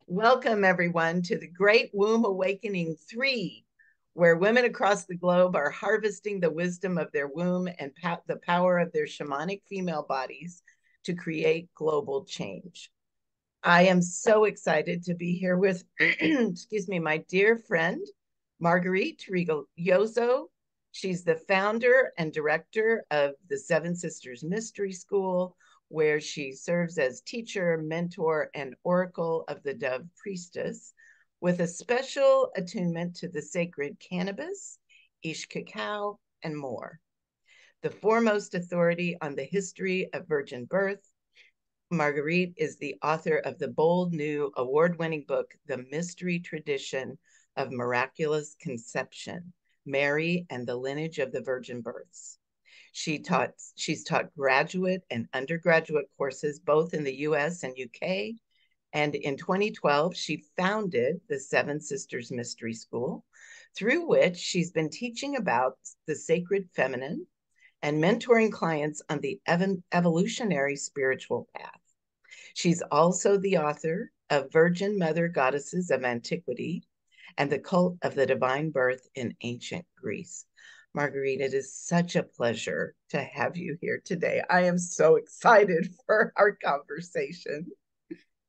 Welcome, everyone, to the Great Womb Awakening 3, where women across the globe are harvesting the wisdom of their womb and the power of their shamanic female bodies to create global change. I am so excited to be here with, excuse me, my dear friend, Marguerite Rigoglioso. She's the founder and director of the Seven Sisters Mystery School, where she serves as teacher, mentor, and oracle of the Dove Priestess, with a special attunement to the sacred cannabis, ish cacao, and more. The foremost authority on the history of virgin birth, Marguerite is the author of the bold new award-winning book, The Mystery Tradition of Miraculous Conception, Mary and the Lineage of the Virgin Births. She's taught graduate and undergraduate courses both in the US and UK. And in 2012, she founded the Seven Sisters Mystery School, through which she's been teaching about the sacred feminine and mentoring clients on the evolutionary spiritual path. She's also the author of Virgin Mother Goddesses of Antiquity and the Cult of the Divine Birth in Ancient Greece. Marguerite, it is such a pleasure to have you here today. I am so excited for our conversation.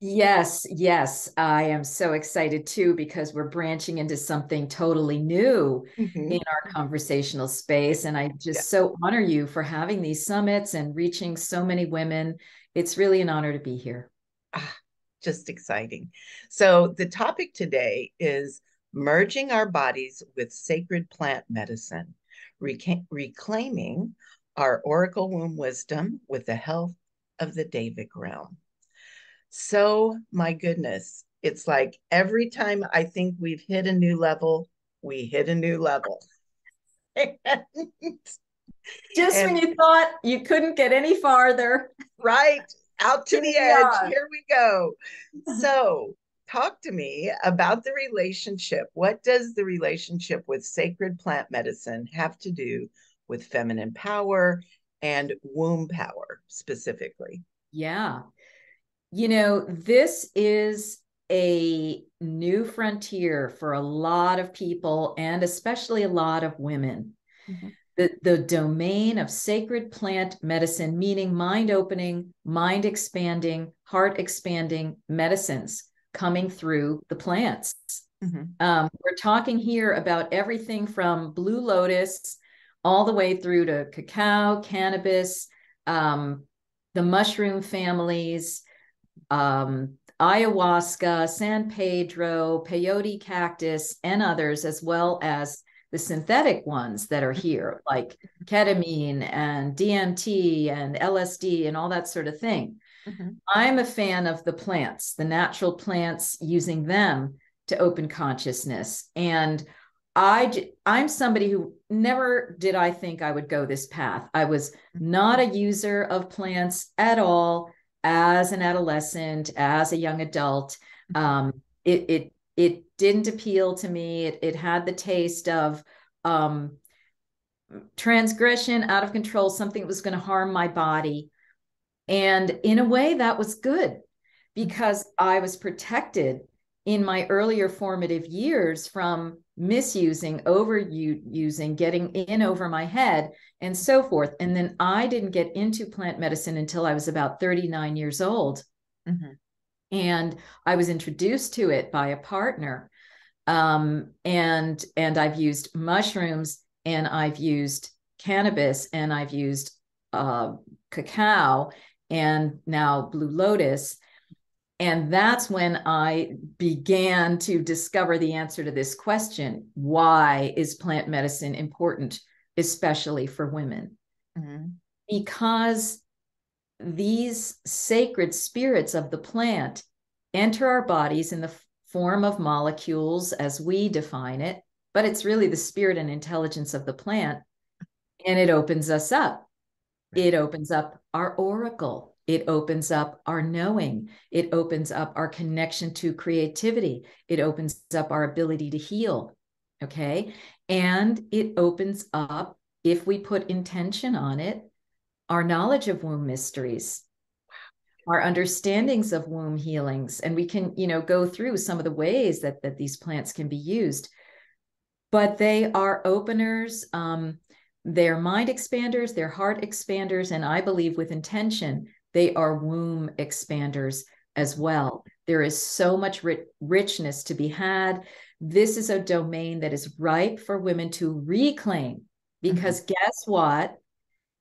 Yes, I am so excited too, because we're branching into something totally new in our conversational space. And I just so honor you for having these summits and reaching so many women. It's really an honor to be here. Just exciting. So the topic today is merging our bodies with sacred plant medicine, reclaiming our oracle womb wisdom with the help of the Devic Realm. So, my goodness, it's like every time I think we've hit a new level, we hit a new level. Just when you thought you couldn't get any farther. Right, out to the edge. Here we go. So, talk to me about the relationship. What does the relationship with sacred plant medicine have to do with feminine power and womb power specifically? Yeah. This is a new frontier for a lot of people, and especially a lot of women. Mm-hmm. The domain of sacred plant medicine, meaning mind opening, mind expanding, heart expanding medicines coming through the plants. Mm-hmm. We're talking here about everything from blue lotus all the way through to cacao, cannabis, the mushroom families, ayahuasca, San Pedro, peyote cactus, and others, as well as the synthetic ones that are here, like ketamine and DMT and LSD and all that sort of thing. Mm-hmm. I'm a fan of the plants, the natural plants, using them to open consciousness. And I'm somebody who never did I think I would go this path. I was not a user of plants at all as an adolescent, as a young adult. It didn't appeal to me. It had the taste of transgression, out of control, something that was going to harm my body. And in a way, that was good, because I was protected in my earlier formative years from misusing, overusing, getting in over my head, and so forth. And then I didn't get into plant medicine until I was about 39 years old. Mm-hmm. And I was introduced to it by a partner. And I've used mushrooms, and I've used cannabis, and I've used cacao, and now blue lotus. And that's when I began to discover the answer to this question: why is plant medicine important, especially for women? Mm-hmm. Because these sacred spirits of the plant enter our bodies in the form of molecules as we define it, but it's really the spirit and intelligence of the plant, and it opens us up. It opens up our oracle. It opens up our knowing. It opens up our connection to creativity. It opens up our ability to heal. Okay. And it opens up, if we put intention on it, our knowledge of womb mysteries. our understandings of womb healings. And we can, go through some of the ways that these plants can be used. But they are openers, they're mind expanders, they're heart expanders, and I believe with intention, they are womb expanders as well. There is so much richness to be had. This is a domain that is ripe for women to reclaim, because guess what?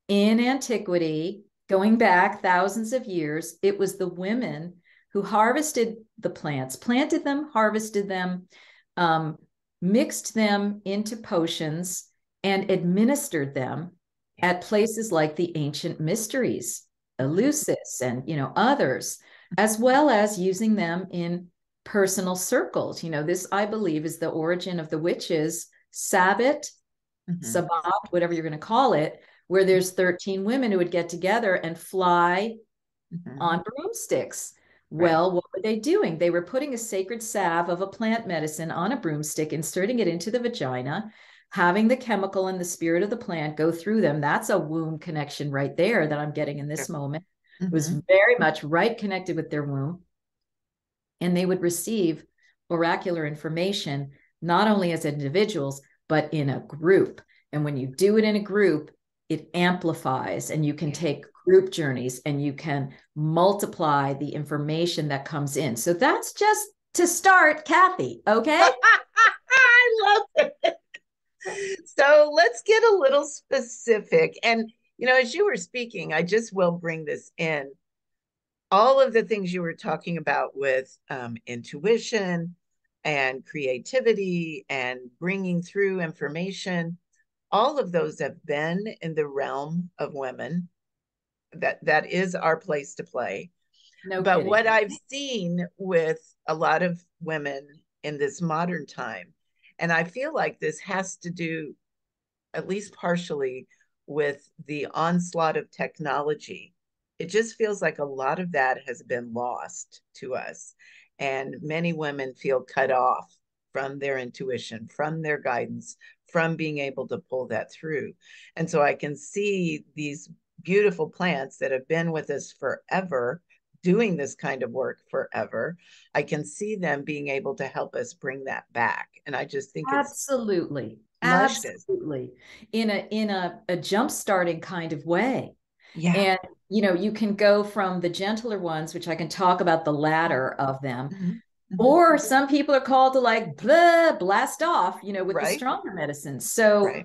In antiquity, going back thousands of years, it was the women who harvested the plants, planted them, harvested them, mixed them into potions, and administered them at places like the ancient mysteries, Eleusis, and others, as well as using them in personal circles. This, I believe, is the origin of the witches' Sabbat, Sabbat, whatever you're going to call it, where there's 13 women who would get together and fly on broomsticks. Well, what were they doing? They were putting a sacred salve of a plant medicine on a broomstick, inserting it into the vagina, having the chemical and the spirit of the plant go through them. That's a womb connection right there that I'm getting in this moment. It was very much right connected with their womb. And they would receive oracular information, not only as individuals, but in a group. And when you do it in a group, it amplifies, and you can take group journeys and you can multiply the information that comes in. So that's just to start, Kathy. Okay. I love it. So let's get a little specific. And, as you were speaking, I just will bring this in. All of the things you were talking about with intuition and creativity and bringing through information, all of those have been in the realm of women. That is our place to play. No but kidding. What I've seen with a lot of women in this modern time, and I feel like this has to do at least partially with the onslaught of technology. It just feels like a lot of that has been lost to us, and many women feel cut off from their intuition, from their guidance, from being able to pull that through. And so I can see these beautiful plants that have been with us forever, doing this kind of work forever. I can see them being able to help us bring that back. And I just think absolutely, it's absolutely, in a jump starting kind of way. Yeah. And you can go from the gentler ones, which I can talk about the ladder of them, or some people are called to blast off, with the stronger medicines. So,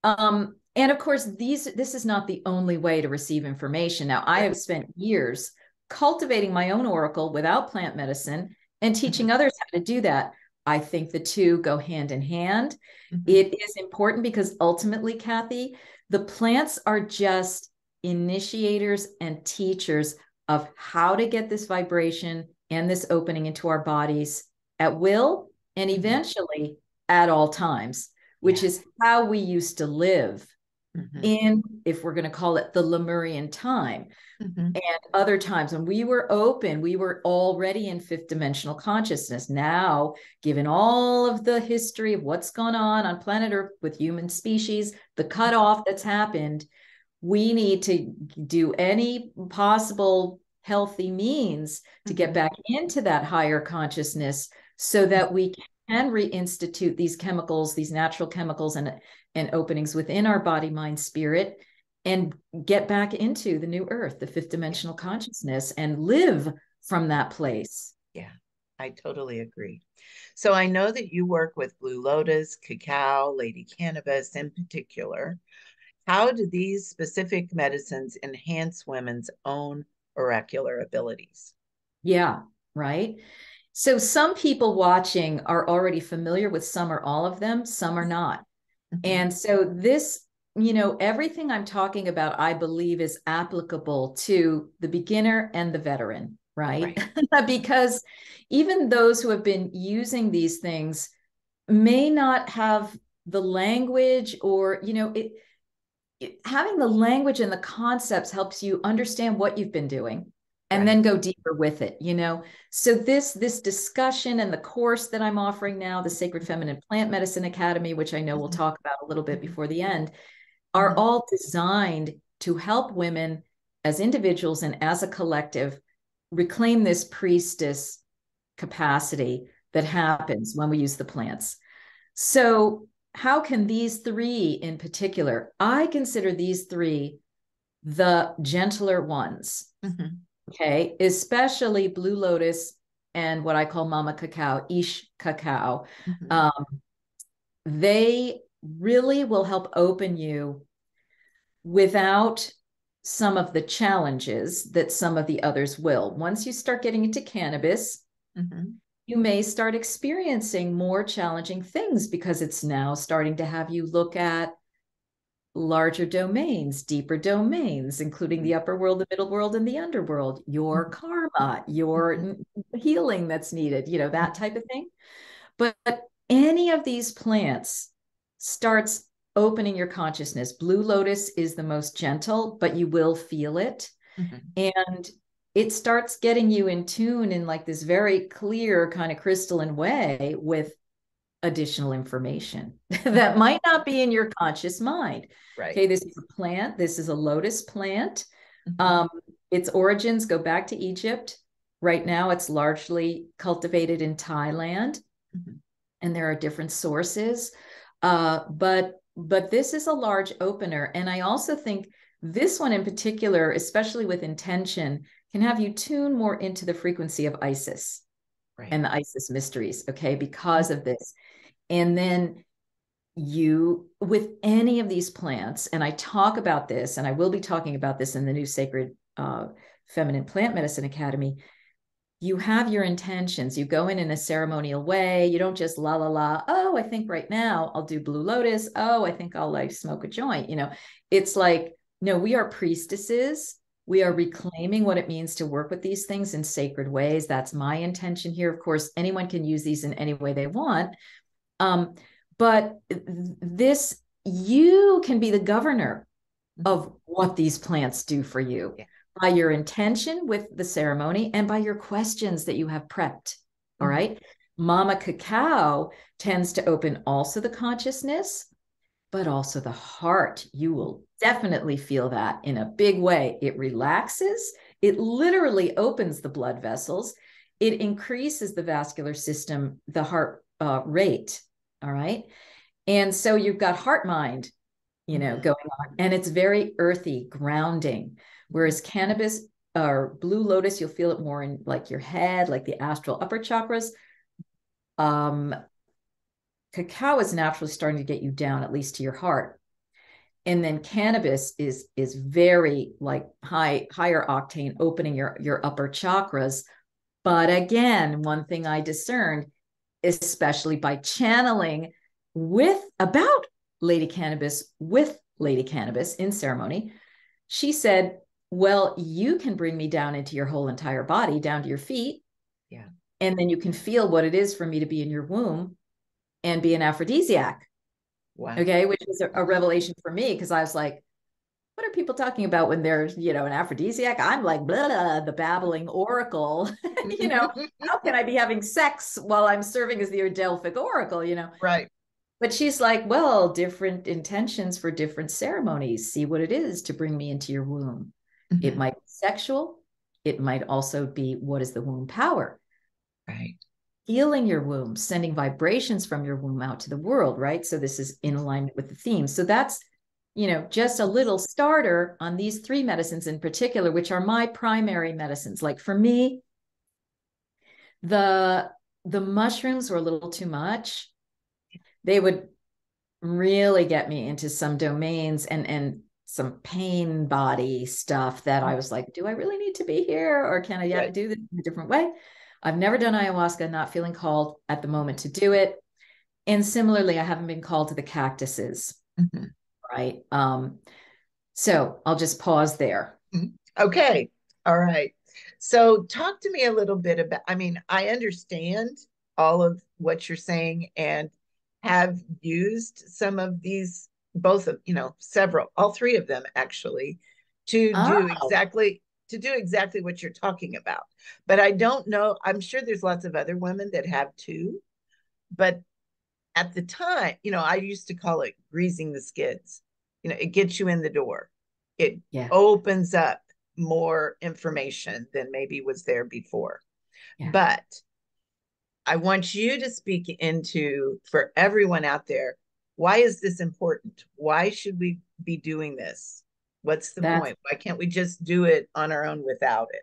and of course, this is not the only way to receive information. Now, I have spent years cultivating my own oracle without plant medicine and teaching others how to do that. I think the two go hand in hand. It is important because ultimately, Kathy, the plants are just initiators and teachers of how to get this vibration and this opening into our bodies at will, and eventually at all times, which is how we used to live in, if we're going to call it the Lemurian time, and other times when we were open, we were already in fifth dimensional consciousness. Now, given all of the history of what's gone on planet Earth with human species, the cutoff that's happened, we need to do any possible healthy means to get back into that higher consciousness so that we can reinstitute these chemicals, these natural chemicals and openings within our body, mind, spirit, and get back into the new earth, the fifth dimensional consciousness, and live from that place. Yeah, I totally agree. So I know that you work with Blue Lotus, cacao, Lady Cannabis in particular. How do these specific medicines enhance women's own oracular abilities? Yeah, right. So some people watching are already familiar with some or all of them, some are not. And so this, everything I'm talking about, I believe is applicable to the beginner and the veteran, right? Because even those who have been using these things may not have the language, or, having the language and the concepts helps you understand what you've been doing and then go deeper with it, So this discussion and the course that I'm offering now, the Sacred Feminine Plant Medicine Academy, which I know we'll talk about a little bit before the end, are all designed to help women as individuals and as a collective reclaim this priestess capacity that happens when we use the plants. So how can these three in particular, I consider these three the gentler ones. Mm-hmm. Okay, especially blue lotus and what I call mama cacao, ish cacao. Mm-hmm. They really will help open you without some of the challenges that some of the others will. Once you start getting into cannabis, mm-hmm. you may start experiencing more challenging things because it's now starting to have you look at larger domains, deeper domains, including the upper world, the middle world, and the underworld, your karma, your healing that's needed, you know, that type of thing. But any of these plants starts opening your consciousness. Blue lotus is the most gentle, but you will feel it. Mm-hmm. And it starts getting you in tune in like this very clear kind of crystalline way with additional information that might not be in your conscious mind. Right. Okay, this is a plant. This is a lotus plant. Mm-hmm. Its origins go back to Egypt. Right now, it's largely cultivated in Thailand, mm-hmm. and there are different sources. But this is a large opener, and I also think this one in particular, especially with intention, can have you tune more into the frequency of Isis. Right. And the Isis mysteries, okay, because of this. And then you, with any of these plants, and I talk about this, and I will be talking about this in the new Sacred Feminine Plant Medicine Academy, you have your intentions. You go in a ceremonial way. You don't just la, la, la, oh, I think right now I'll do blue lotus. Oh, I think I'll like smoke a joint. You know, it's like, no, we are priestesses. We are reclaiming what it means to work with these things in sacred ways. That's my intention here. Of course, anyone can use these in any way they want. But this, you can be the governor of what these plants do for you. Yeah. By your intention with the ceremony and by your questions that you have prepped. All right. Mama cacao tends to open also the consciousness, but also the heart. You will definitely feel that in a big way. It relaxes. It literally opens the blood vessels. It increases the vascular system, the heart rate. All right. And so you've got heart mind, you know, going on, and it's very earthy, grounding. Whereas cannabis or blue lotus, you'll feel it more in like your head, like the astral upper chakras. Cacao is naturally starting to get you down, at least to your heart. And then cannabis is very like higher octane, opening your upper chakras. But again, one thing I discerned, especially by channeling about Lady Cannabis with Lady Cannabis in ceremony, she said, well, you can bring me down into your whole entire body, down to your feet. Yeah. And then you can feel what it is for me to be in your womb and be an aphrodisiac. Wow. Okay. Which was a revelation for me, because I was like, what are people talking about when they're, you know, an aphrodisiac? I'm like, blah, blah, the babbling oracle. You know, how can I be having sex while I'm serving as the Delphic oracle, you know? Right. But she's like, well, different intentions for different ceremonies. See what it is to bring me into your womb. Mm-hmm. It might be sexual. It might also be, what is the womb power? Right. Healing your womb, sending vibrations from your womb out to the world, right? So this is in alignment with the theme. So that's, you know, just a little starter on these three medicines in particular, which are my primary medicines. Like for me, the mushrooms were a little too much. They would really get me into some domains and some pain body stuff that I was like, do I really need to be here? Or can I do this in a different way? I've never done ayahuasca, not feeling called at the moment to do it. And similarly, I haven't been called to the cactuses. Mm-hmm. Right. So I'll just pause there. Okay. All right. So talk to me a little bit about, I mean, I understand all of what you're saying and have used some of these, both of, you know, all three of them actually, to do exactly what you're talking about. But I don't know, I'm sure there's lots of other women that have too, but at the time, you know, I used to call it greasing the skids. You know, it gets you in the door. It opens up more information than maybe was there before. Yeah. But I want you to speak into, for everyone out there, why is this important? Why should we be doing this? What's the That's point? Why can't we just do it on our own without it?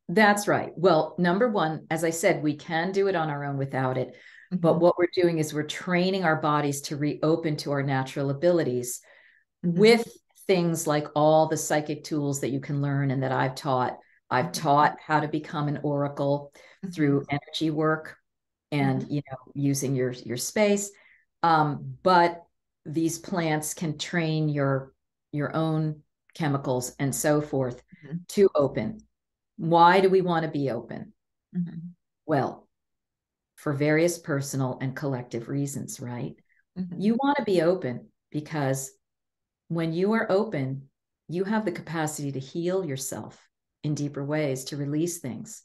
that's right. Well, number one, as I said, we can do it on our own without it. But Mm-hmm. what we're doing is we're training our bodies to reopen to our natural abilities Mm-hmm. with things like all the psychic tools that you can learn and that I've taught. I've taught how to become an oracle Mm-hmm. through energy work and Mm-hmm. using your space. But these plants can train your own chemicals and so forth Mm-hmm. to open. Why do we want to be open? Mm-hmm. Well, for various personal and collective reasons, right? Mm-hmm. You want to be open because when you are open, you have the capacity to heal yourself in deeper ways, to release things.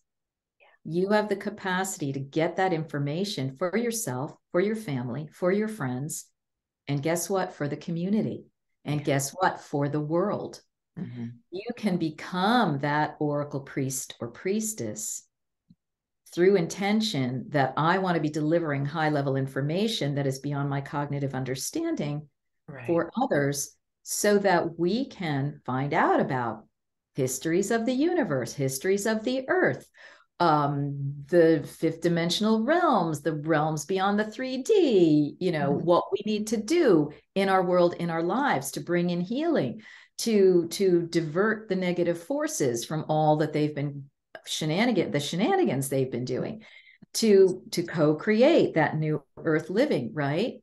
You have the capacity to get that information for yourself, for your family, for your friends, and guess what? For the community. And guess what? For the world. Mm-hmm. You can become that oracle priest or priestess through intention that I want to be delivering high level information that is beyond my cognitive understanding Right. for others so that we can find out about histories of the universe, histories of the earth, the fifth dimensional realms, the realms beyond the 3D, Mm-hmm. what we need to do in our world, in our lives to bring in healing, to divert the negative forces from all that they've been the shenanigans they've been doing, to co-create that new earth living, right?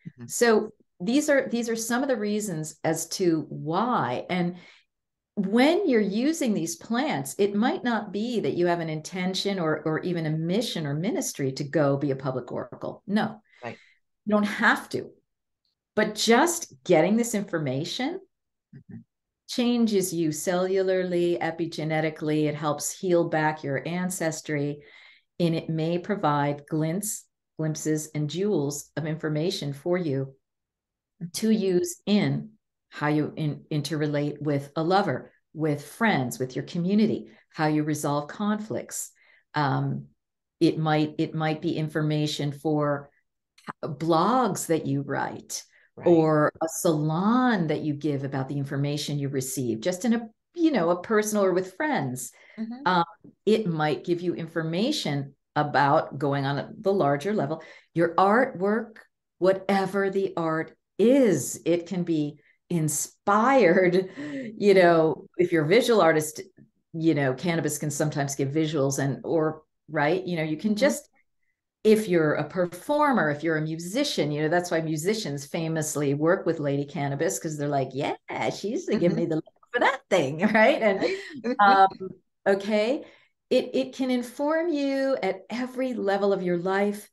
Mm-hmm. So these are some of the reasons as to why. And when you're using these plants, it might not be that you have an intention or even a mission or ministry to go be a public oracle. No, Right. you don't have to. But just getting this information Mm-hmm. changes you cellularly, epigenetically. It helps heal back your ancestry, and it may provide glimpses, and jewels of information for you to use in how you interrelate with a lover, with friends, with your community, how you resolve conflicts. It might be information for blogs that you write, Right. or a salon that you give about the information you receive, just in a personal or with friends. Mm-hmm. It might give you information about going on the larger level, your artwork, whatever the art is. It can be inspired, if you're a visual artist, cannabis can sometimes give visuals or right, you can Mm-hmm. just, if you're a performer, if you're a musician, that's why musicians famously work with Lady Cannabis, because they're like, yeah, she used to give me the look for that thing, right? And Right. okay, it can inform you at every level of your life,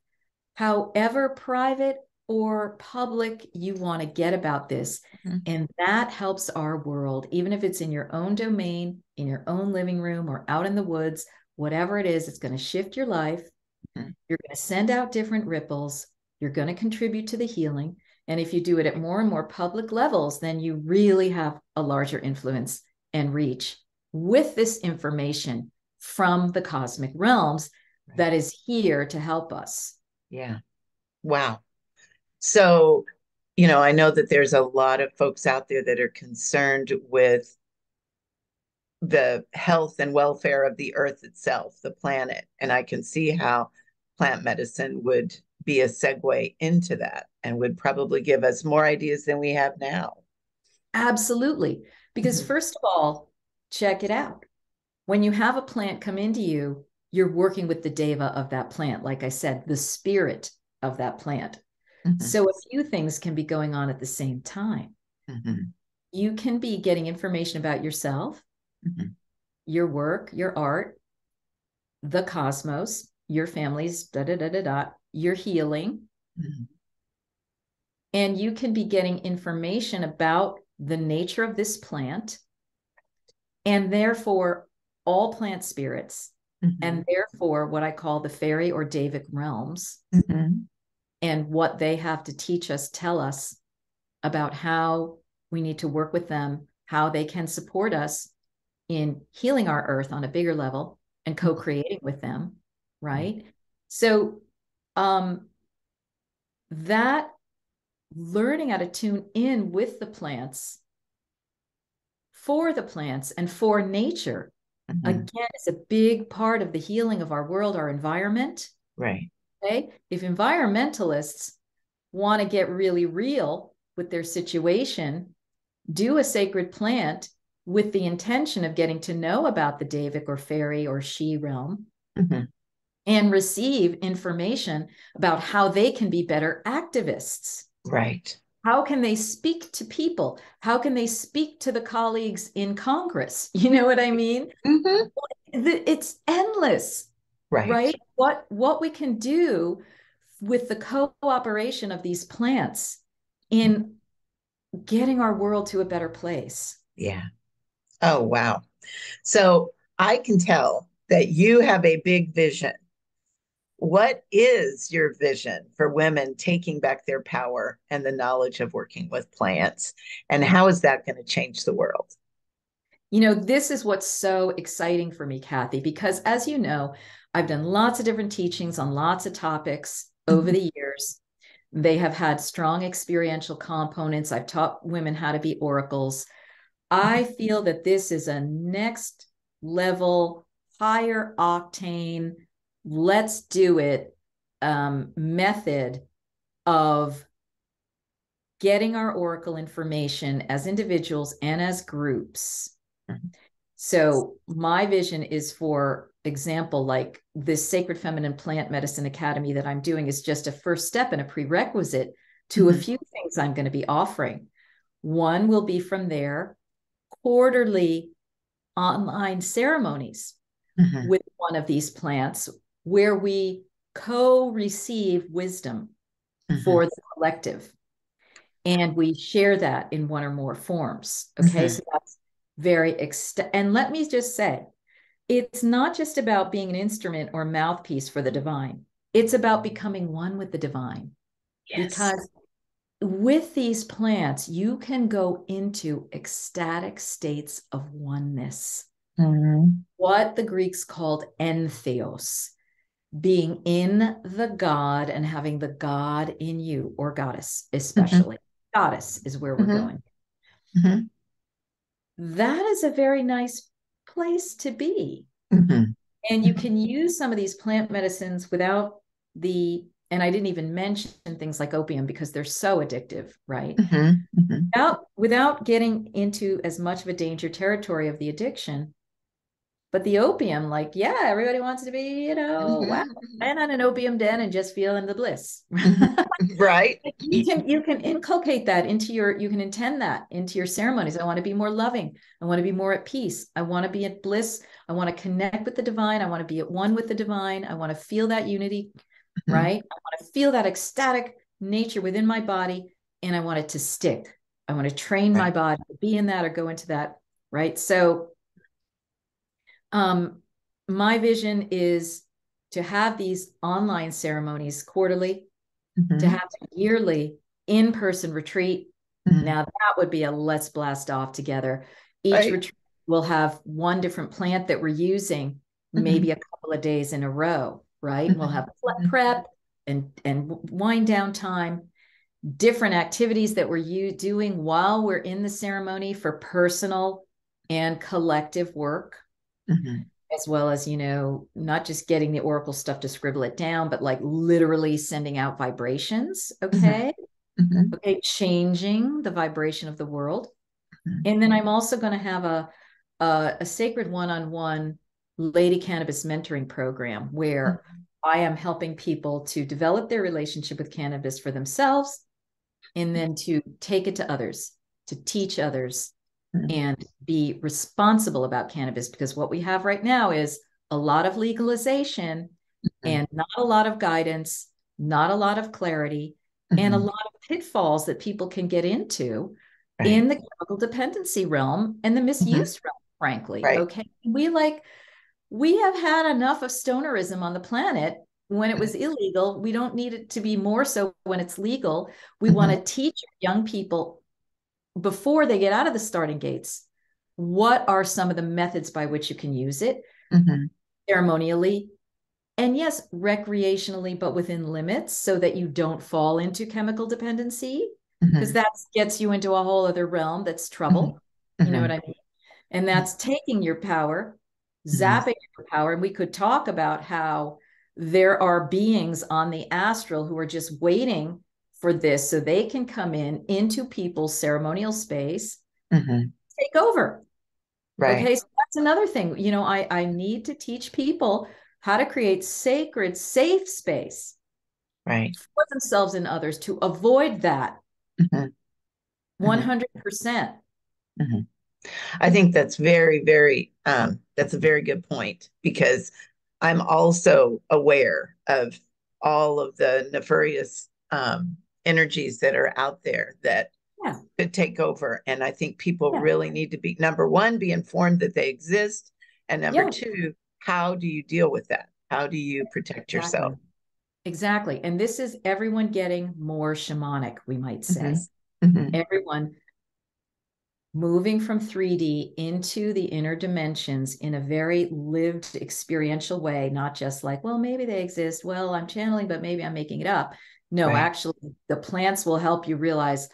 however private or public you want to get about this. Mm-hmm. And that helps our world, even if it's in your own domain, in your own living room, or out in the woods, whatever it is, it's going to shift your life. Mm-hmm. You're going to send out different ripples. You're going to contribute to the healing. And if you do it at more and more public levels, then you really have a larger influence and reach with this information from the cosmic realms Right. that is here to help us. Yeah. Wow. So, I know that there's a lot of folks out there that are concerned with the health and welfare of the earth itself, the planet. And I can see how plant medicine would be a segue into that and would probably give us more ideas than we have now. Absolutely. Because Mm-hmm. first of all, check it out. When you have a plant come into you, you're working with the deva of that plant. Like I said, the spirit of that plant. Mm-hmm. So a few things can be going on at the same time. Mm-hmm. You can be getting information about yourself, Mm-hmm. your work, your art, the cosmos, your family's your healing. Mm-hmm. And you can be getting information about the nature of this plant, and therefore all plant spirits, Mm-hmm. and therefore what I call the fairy or Devic realms, Mm-hmm. and what they have to teach us, tell us about how we need to work with them, how they can support us in healing our earth on a bigger level and co-creating with them, right? So that learning how to tune in with the plants, for the plants and for nature, again, is a big part of the healing of our world, our environment. Right. Okay. If environmentalists want to get really real with their situation, do a sacred plant with the intention of getting to know about the Devic or fairy or she realm, and receive information about how they can be better activists. Right. How can they speak to people? How can they speak to the colleagues in Congress? You know what I mean? It's endless, right? What we can do with the cooperation of these plants in getting our world to a better place. Yeah. Oh, wow. So I can tell that you have a big vision. What is your vision for women taking back their power and the knowledge of working with plants? And how is that going to change the world? You know, this is what's so exciting for me, Kathy, because as you know, I've done lots of different teachings on lots of topics over the years. They have had strong experiential components. I've taught women how to be oracles. I feel that this is a next level, higher octane, let's do it method of getting our oracle information as individuals and as groups. So my vision is, for example, like this Sacred Feminine Plant Medicine Academy that I'm doing is just a first step and a prerequisite to a few things I'm going to be offering. One will be from there, quarterly online ceremonies with one of these plants where we co-receive wisdom for the collective. And we share that in one or more forms. Okay. So that's very, and let me just say, it's not just about being an instrument or mouthpiece for the divine. It's about becoming one with the divine. Yes. Because with these plants, you can go into ecstatic states of oneness. What the Greeks called entheos, being in the God and having the God in you, or goddess, especially. Goddess is where we're going. That is a very nice place to be. And you can use some of these plant medicines without and I didn't even mention things like opium because they're so addictive, right? Without getting into as much of a danger territory of the addiction. But the opium, like, yeah, everybody wants to be, wow, and on an opium den and just feeling the bliss. Right. You can inculcate that you can intend that into your ceremonies. I want to be more loving. I want to be more at peace. I want to be at bliss. I want to connect with the divine. I want to be at one with the divine. I want to feel that unity, right? I want to feel that ecstatic nature within my body, and I want it to stick. I want to train my body to be in that or go into that, right? So my vision is to have these online ceremonies quarterly, to have a yearly in-person retreat. Now that would be a let's blast off together. Each retreat will have one different plant that we're using, maybe a couple of days in a row, right? We'll have prep and wind down time, different activities that we're doing while we're in the ceremony for personal and collective work. As well as, not just getting the oracle stuff to scribble it down, but like literally sending out vibrations. Okay. Okay. Changing the vibration of the world. And then I'm also going to have a sacred one-on-one lady cannabis mentoring program where I am helping people to develop their relationship with cannabis for themselves and then to take it to others, to teach others, and be responsible about cannabis, because what we have right now is a lot of legalization and not a lot of guidance, not a lot of clarity, and a lot of pitfalls that people can get into in the chemical dependency realm and the misuse realm, frankly. Okay. We have had enough of stonerism on the planet when it was illegal. We don't need it to be more so when it's legal. We want to teach young people before they get out of the starting gates what are some of the methods by which you can use it ceremonially, and yes, recreationally, but within limits, so that you don't fall into chemical dependency, because that gets you into a whole other realm that's trouble. You know what I mean? And that's taking your power, zapping your power. And we could talk about how there are beings on the astral who are just waiting for this so they can come into people's ceremonial space, take over. Right. Okay, so that's another thing. You know, I need to teach people how to create sacred, safe space for themselves and others to avoid that 100%. I think that's that's a very good point, because I'm also aware of all of the nefarious energies that are out there that could take over. And I think people really need to be, number one, be informed that they exist. And number two, how do you deal with that? How do you protect yourself? Exactly. And this is everyone getting more shamanic, we might say. Everyone moving from 3D into the inner dimensions in a very lived experiential way, not just like, well, maybe they exist. Well, I'm channeling, but maybe I'm making it up. No, actually, the plants will help you realize,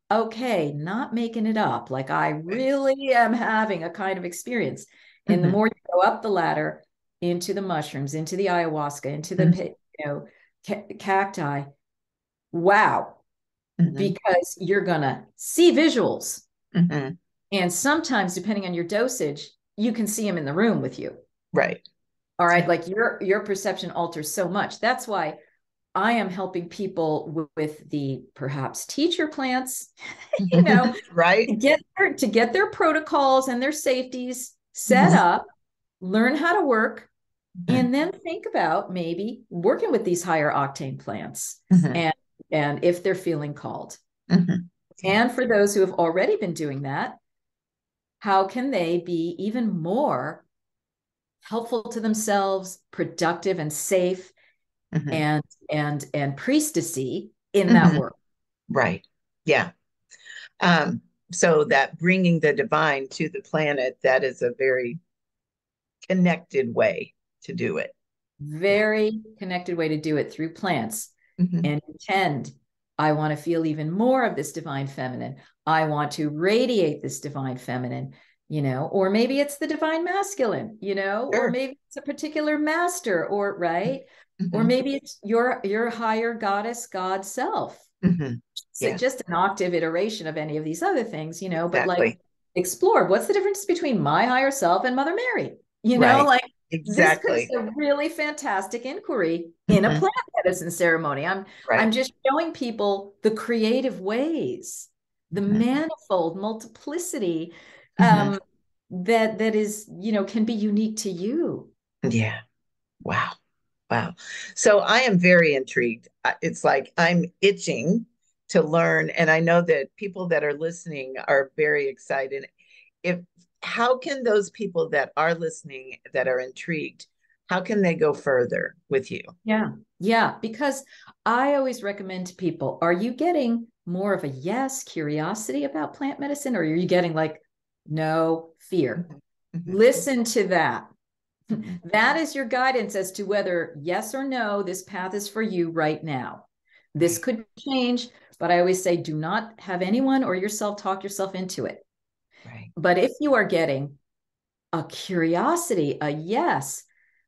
okay, not making it up. Like I really am having a kind of experience. And the more you go up the ladder into the mushrooms, into the ayahuasca, into the cacti, wow, because you're gonna see visuals. And sometimes, depending on your dosage, you can see them in the room with you. Right. All right. Like your perception alters so much. That's why I am helping people with the perhaps teacher plants, you know, right. To get their protocols and their safeties set up, learn how to work, and then think about maybe working with these higher octane plants and if they're feeling called. And for those who have already been doing that, how can they be even more helpful to themselves, productive and safe, and priestessy in that work? Right. Yeah. So that bringing the divine to the planet, that is a very connected way to do it. Very connected way to do it, through plants. And intend, I want to feel even more of this divine feminine. I want to radiate this divine feminine, you know, or maybe it's the divine masculine, you know, or maybe it's a particular master, or or maybe it's your higher goddess, God self. So just an octave iteration of any of these other things, you know, but like explore what's the difference between my higher self and Mother Mary, you know, like this is a really fantastic inquiry in a plant medicine ceremony. I'm just showing people the creative ways, the manifold multiplicity that is, you know, can be unique to you. Yeah. Wow. Wow. So I am very intrigued. It's like I'm itching to learn. And I know that people that are listening are very excited. How can those people that are listening, that are intrigued, how can they go further with you? Yeah. Because I always recommend to people, are you getting more of a yes, curiosity about plant medicine, or are you getting like, no, fear? Listen to that. That is your guidance as to whether yes or no, this path is for you right now. This could change, but I always say, do not have anyone or yourself talk yourself into it. But if you are getting a curiosity, a yes,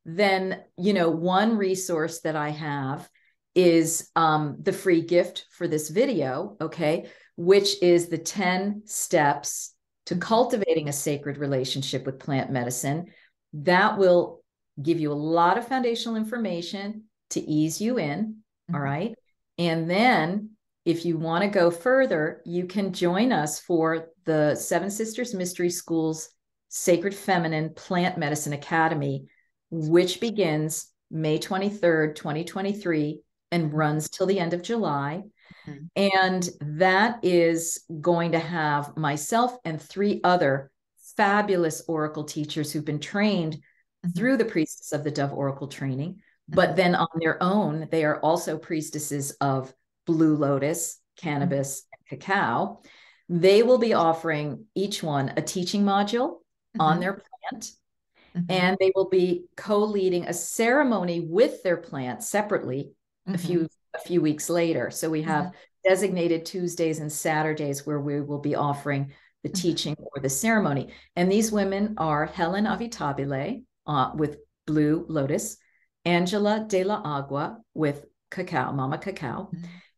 then, you know, one resource that I have is the free gift for this video, okay, which is the 10 steps to cultivating a sacred relationship with plant medicine. That will give you a lot of foundational information to ease you in. All right. And then if you want to go further, you can join us for the Seven Sisters Mystery School's Sacred Feminine Plant Medicine Academy, which begins May 23rd, 2023, and runs till the end of July. And that is going to have myself and 3 other fabulous oracle teachers who've been trained through the Priestess of the Dove Oracle training. But then on their own, they are also priestesses of Blue Lotus, cannabis, and cacao. They will be offering each one a teaching module on their plant, and they will be co-leading a ceremony with their plant separately a few weeks later. So we have designated Tuesdays and Saturdays where we will be offering the teaching or the ceremony. And these women are Helen Avitabile with Blue Lotus, Angela de la Agua with Cacao, Mama Cacao,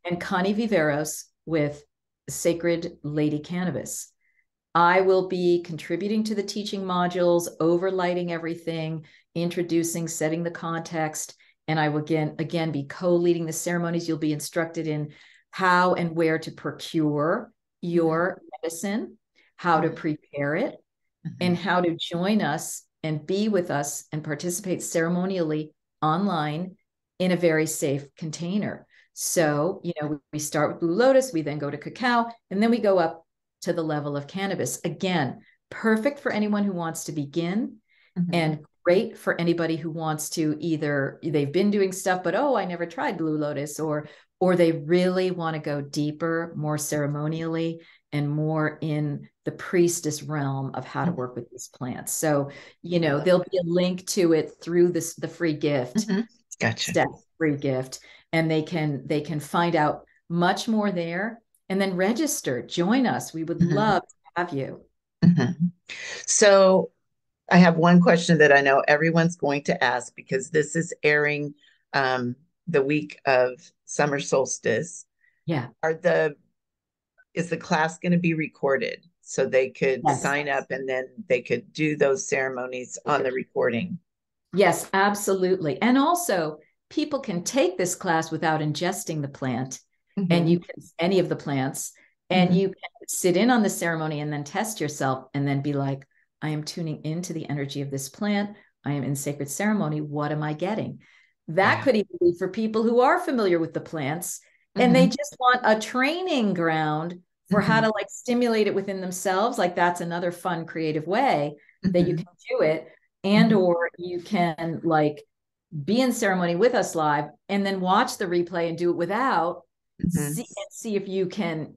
and Connie Viveros with Sacred Lady Cannabis. I will be contributing to the teaching modules, overlighting everything, introducing, setting the context, and I will again be co-leading the ceremonies. You'll be instructed in how and where to procure your medicine, how to prepare it, and how to join us and be with us and participate ceremonially online in a very safe container. So, we start with Blue Lotus, we then go to cacao, and then we go up to the level of cannabis. Again, perfect for anyone who wants to begin, and great for anybody who wants to either they've been doing stuff, but I never tried Blue Lotus, or they really want to go deeper, more ceremonially, and more in the priestess realm of how to work with these plants. So, there'll be a link to it through the free gift. Gotcha. Free gift, and they can find out much more there, and then register, join us. We would love to have you. So I have one question that I know everyone's going to ask, because this is airing the week of summer solstice. Yeah. Is the class going to be recorded so they could sign up and then they could do those ceremonies on the recording? Yes, absolutely. And also, people can take this class without ingesting the plant, and you can any of the plants, and you can sit in on the ceremony and then test yourself and then be like, I am tuning into the energy of this plant. I am in sacred ceremony. What am I getting? That could even be for people who are familiar with the plants and they just want a training ground for how to stimulate it within themselves. Like, that's another fun, creative way that you can do it. And or you can be in ceremony with us live and then watch the replay and do it without, see if you can,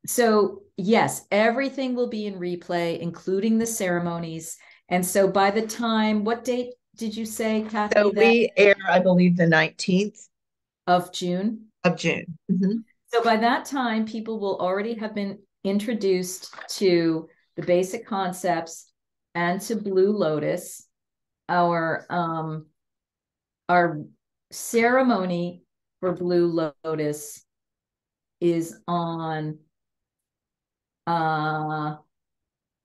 so yes, everything will be in replay, including the ceremonies. And so by the time, what date did you say, Kathy? So we air, I believe, the 19th of June. So by that time, people will already have been introduced to the basic concepts and to Blue Lotus. Our ceremony for Blue Lotus is on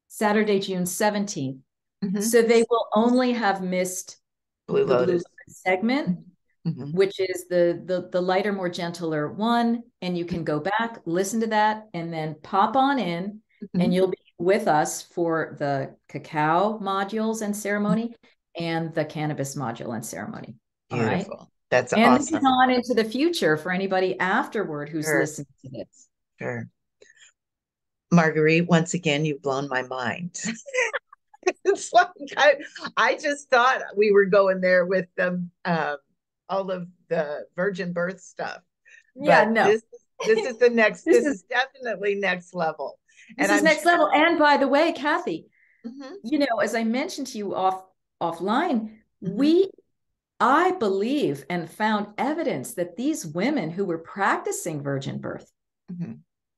Saturday, June 17th. So they will only have missed Blue the Lotus Blue Lotus segment, which is the lighter, more gentler one. And you can go back, listen to that, and then pop on in, and you'll be with us for the cacao modules and ceremony and the cannabis module and ceremony. Beautiful. All right? That's and awesome. This is on into the future for anybody afterward who's listening to this. Sure. Marguerite, once again, you've blown my mind. It's like I just thought we were going there with them, all of the virgin birth stuff. Yeah, but no. This is the next. This is definitely next level. This is next level. And by the way, Kathy, as I mentioned to you offline, I believe and found evidence that these women who were practicing virgin birth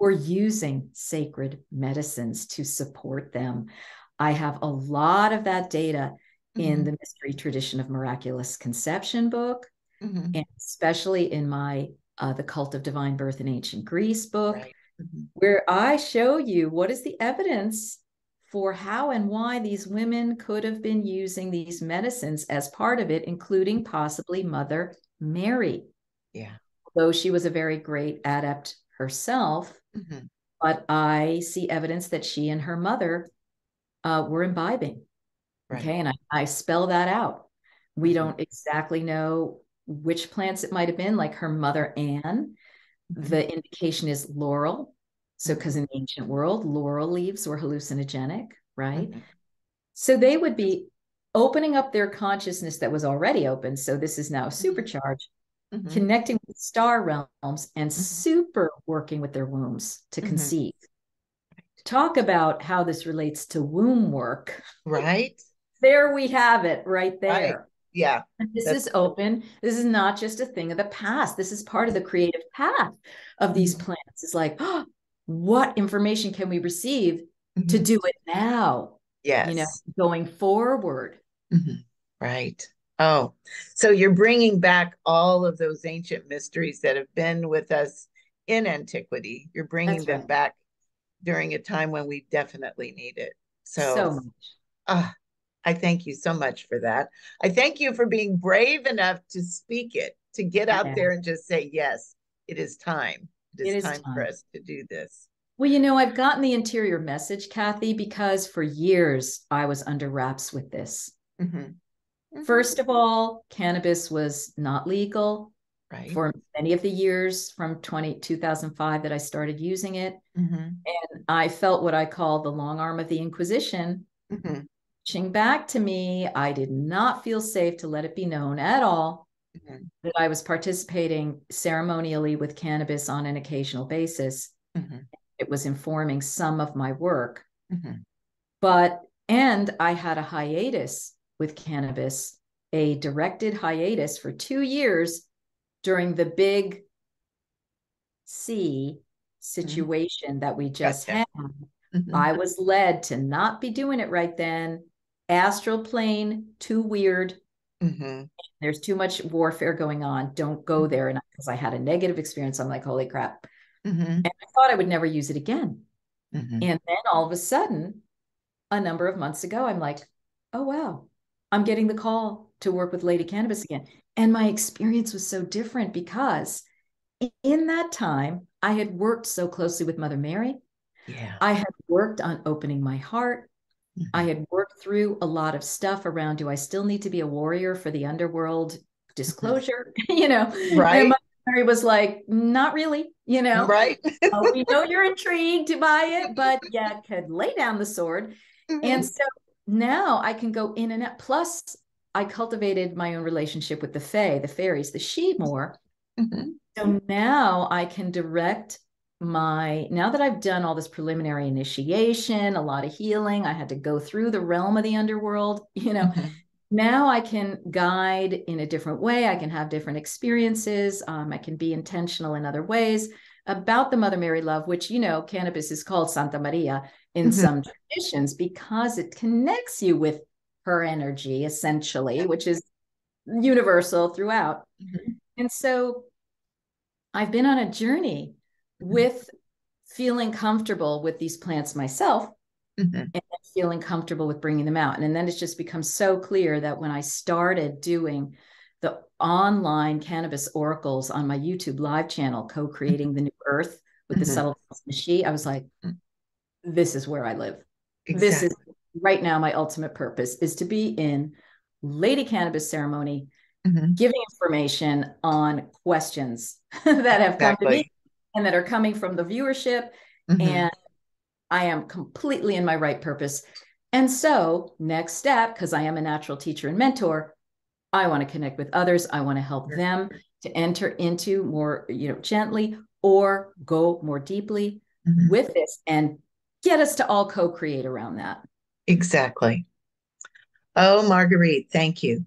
were using sacred medicines to support them. I have a lot of that data in the Mystery Tradition of Miraculous Conception book, and especially in my The Cult of Divine Birth in Ancient Greece book, where I show you what is the evidence for how and why these women could have been using these medicines as part of it, including possibly Mother Mary. Yeah. Though she was a very great adept herself, but I see evidence that she and her mother were imbibing. Okay, and I spell that out. We don't exactly know which plants it might have been, like her mother Anne. The indication is laurel. So, because in the ancient world, laurel leaves were hallucinogenic, right? So they would be opening up their consciousness that was already open. So this is now supercharged connecting with star realms, and super working with their wombs to conceive. Talk about how this relates to womb work. Right. There we have it right there. Right. Yeah. And this is open. This is not just a thing of the past. This is part of the creative path of these plants. It's like, oh, what information can we receive to do it now? Yes. You know, going forward. Right. Oh, so you're bringing back all of those ancient mysteries that have been with us in antiquity. You're bringing them back during a time when we definitely need it. So much. I thank you so much for that. I thank you for being brave enough to speak it, to get out there and just say, yes, it is time. It is time for us to do this. Well, you know, I've gotten the interior message, Kathy, because for years I was under wraps with this. First of all, cannabis was not legal for many of the years from 2005 that I started using it. And I felt what I call the long arm of the Inquisition reaching back to me. I did not feel safe to let it be known at all that I was participating ceremonially with cannabis on an occasional basis. It was informing some of my work. And I had a hiatus with cannabis, a directed hiatus for 2 years during the big C situation that we just had. I was led to not be doing it right then. Astral plane, too weird. There's too much warfare going on. Don't go there. And because I had a negative experience, I'm like, holy crap. And I thought I would never use it again. And then all of a sudden, a number of months ago, I'm like, oh, wow, I'm getting the call to work with Lady Cannabis again. And my experience was so different because in that time, I had worked so closely with Mother Mary. I had worked on opening my heart. I had worked through a lot of stuff around, do I still need to be a warrior for the underworld disclosure? You know, and Mother Mary was like, not really, you know, we know you're intrigued by it, but yeah, could lay down the sword. And so now I can go in and out. Plus, I cultivated my own relationship with the Fae, the fairies, the she more. So now I can direct now that I've done all this preliminary initiation, a lot of healing, I had to go through the realm of the underworld, you know, now I can guide in a different way. I can have different experiences. I can be intentional in other ways about the Mother Mary love, which, you know, cannabis is called Santa Maria in some traditions because it connects you with her energy, essentially, which is universal throughout. And so I've been on a journey with feeling comfortable with these plants myself and feeling comfortable with bringing them out. And then it's just become so clear that when I started doing the online cannabis oracles on my YouTube live channel, co-creating the new earth with the subtle she, I was like, this is where I live. This is right now my ultimate purpose is to be in Lady Cannabis ceremony, giving information on questions that have come to me and that are coming from the viewership. And I am completely in my right purpose. And so next step, because I am a natural teacher and mentor, I want to connect with others. I want to help them to enter into more, you know, gently or go more deeply with this and get us to all co-create around that. Exactly. Oh, Marguerite, thank you.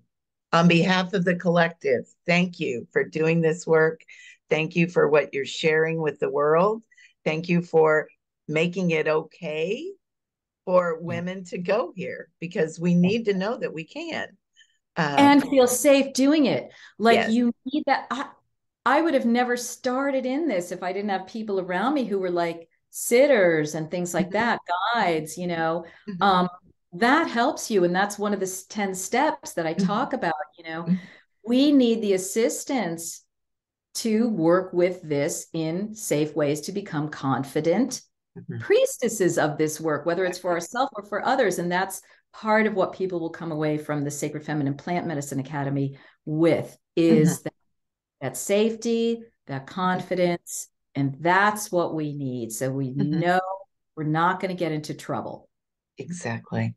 On behalf of the collective, thank you for doing this work. Thank you for what you're sharing with the world. Thank you for making it okay for women to go here because we need to know that we can. And feel safe doing it. Like you need that. I would have never started in this if I didn't have people around me who were like sitters and things like that, guides, you know. That helps you. And that's one of the 10 steps that I talk about, you know. We need the assistance to work with this in safe ways to become confident priestesses of this work, whether it's for ourselves or for others. And that's part of what people will come away from the Sacred Feminine Plant Medicine Academy with is that safety, that confidence, and that's what we need. So we know we're not going to get into trouble. Exactly.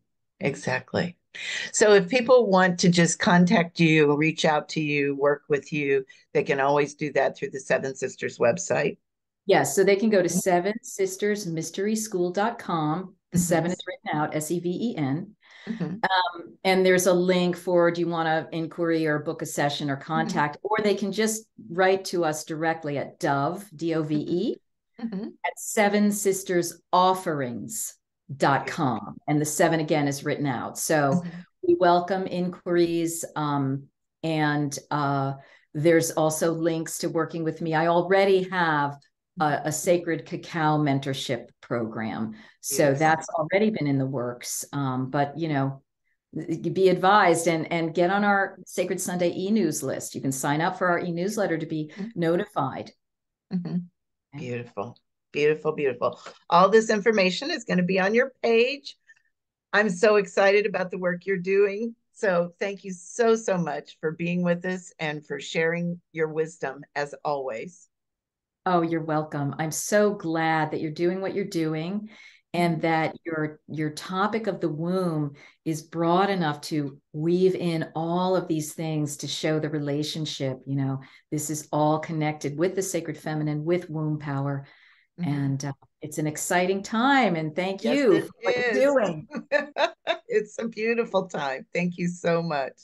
So if people want to just contact you, reach out to you, work with you, they can always do that through the Seven Sisters website. Yes, so they can go to sevensistersmysteryschool.com. The Mm-hmm. seven is written out, Seven. Mm-hmm. And there's a link for, do you want to inquiry or book a session or Mm-hmm. contact, or they can just write to us directly at Dove, Dove, Mm-hmm. at sevensistersofferings.com. And the seven again is written out. So Mm-hmm. we welcome inquiries. And there's also links to working with me. I already have a sacred cacao mentorship program. So Beautiful. that's already been in the works. But, you know, be advised and get on our Sacred Sunday e-news list. You can sign up for our e-newsletter to be notified. Mm-hmm. Beautiful, beautiful, beautiful. All this information is going to be on your page. I'm so excited about the work you're doing. So thank you so, so much for being with us and for sharing your wisdom as always. Oh, you're welcome. I'm so glad that you're doing what you're doing and that your topic of the womb is broad enough to weave in all of these things to show the relationship. You know, this is all connected with the sacred feminine, with womb power. Mm-hmm. And it's an exciting time. And thank Yes, you it for what you're is. doing. It's a beautiful time. Thank you so much.